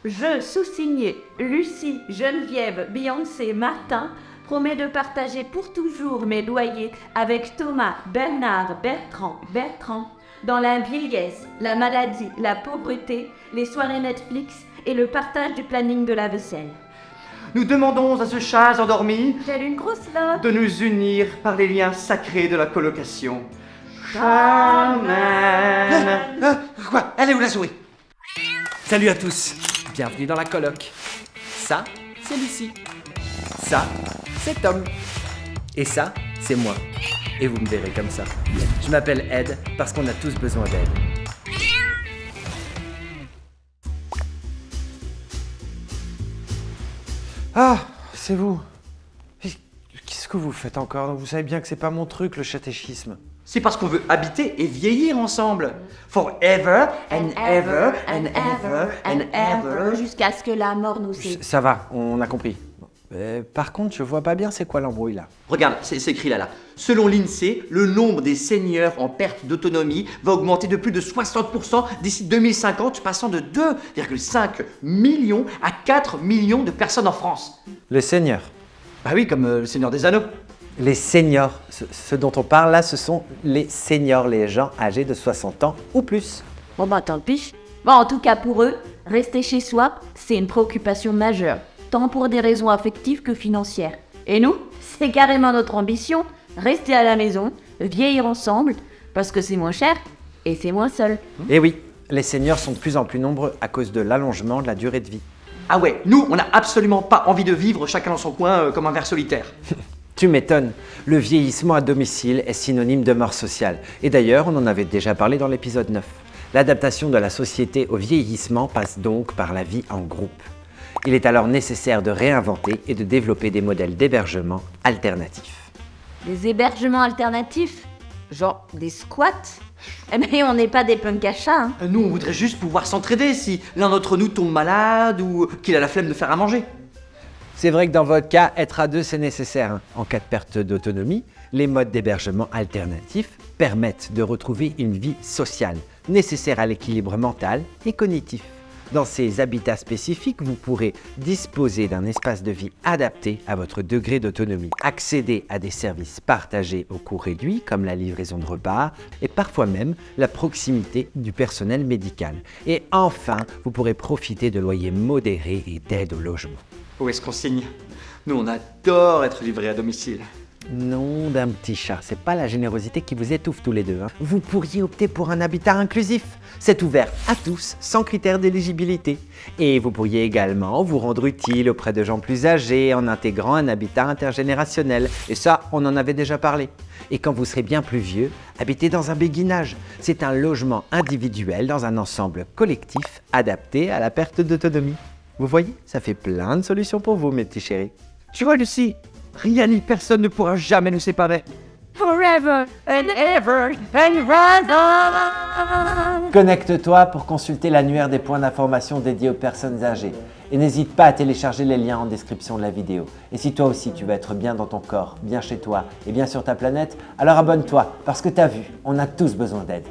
Je, sous-signé Lucie, Geneviève, Beyoncé, Martin, promets de partager pour toujours mes loyers avec Thomas, Bernard, Bertrand, dans la vieillesse, la maladie, la pauvreté, les soirées Netflix et le partage du planning de la vaisselle. Nous demandons à ce chat endormi Telle une grosse lotte. de nous unir par les liens sacrés de la colocation. Amen. Quoi? Elle est où la souris? Salut à tous, bienvenue dans la coloc. Ça, c'est Lucie. Ça, c'est Tom. Et ça, c'est moi. Et vous me verrez comme ça. Je m'appelle Ed parce qu'on a tous besoin d'aide. Ah, c'est vous. Mais qu'est-ce que vous faites encore? Vous savez bien que c'est pas mon truc, le catéchisme. C'est parce qu'on veut habiter et vieillir ensemble. Forever and ever and ever and ever. Jusqu'à ce que la mort nous sépare. Ça va, on a compris. Par contre, je vois pas bien c'est quoi l'embrouille là. Regarde, c'est écrit là. Selon l'INSEE, le nombre des seniors en perte d'autonomie va augmenter de plus de 60% d'ici 2050, passant de 2,5 millions à 4 millions de personnes en France. Les seniors. Bah oui, comme le Seigneur des Anneaux. Les seniors. Ce dont on parle là, ce sont les seniors, les gens âgés de 60 ans ou plus. Bon bah tant pis. Bon, en tout cas pour eux, rester chez soi, c'est une préoccupation majeure, tant pour des raisons affectives que financières. Et nous, c'est carrément notre ambition, rester à la maison, vieillir ensemble, parce que c'est moins cher et c'est moins seul. Et oui, les seniors sont de plus en plus nombreux à cause de l'allongement de la durée de vie. Ah ouais, nous, on n'a absolument pas envie de vivre chacun dans son coin comme un ver solitaire. Tu m'étonnes, le vieillissement à domicile est synonyme de mort sociale. Et d'ailleurs, on en avait déjà parlé dans l'épisode 9. L'adaptation de la société au vieillissement passe donc par la vie en groupe. Il est alors nécessaire de réinventer et de développer des modèles d'hébergement alternatifs. Des hébergements alternatifs? Genre des squats? Eh ben on n'est pas des punks à chat, hein. Nous, on voudrait juste pouvoir s'entraider si l'un d'entre nous tombe malade ou qu'il a la flemme de faire à manger. C'est vrai que dans votre cas, être à deux, c'est nécessaire. En cas de perte d'autonomie, les modes d'hébergement alternatifs permettent de retrouver une vie sociale, nécessaire à l'équilibre mental et cognitif. Dans ces habitats spécifiques, vous pourrez disposer d'un espace de vie adapté à votre degré d'autonomie, accéder à des services partagés au coût réduit, comme la livraison de repas, et parfois même la proximité du personnel médical. Et enfin, vous pourrez profiter de loyers modérés et d'aide au logement. Où est-ce qu'on signe? Nous, on adore être livrés à domicile. Nom d'un petit chat, c'est pas la générosité qui vous étouffe tous les deux. Vous pourriez opter pour un habitat inclusif. C'est ouvert à tous, sans critères d'éligibilité. Et vous pourriez également vous rendre utile auprès de gens plus âgés en intégrant un habitat intergénérationnel. Et ça, on en avait déjà parlé. Et quand vous serez bien plus vieux, habitez dans un béguinage. C'est un logement individuel dans un ensemble collectif adapté à la perte d'autonomie. Vous voyez, ça fait plein de solutions pour vous, mes petits chéris. Tu vois, Lucie, rien ni personne ne pourra jamais nous séparer. Forever and ever and ever. Connecte-toi pour consulter l'annuaire des points d'information dédiés aux personnes âgées. Et n'hésite pas à télécharger les liens en description de la vidéo. Et si toi aussi tu veux être bien dans ton corps, bien chez toi et bien sur ta planète, alors abonne-toi, parce que t'as vu, on a tous besoin d'aide.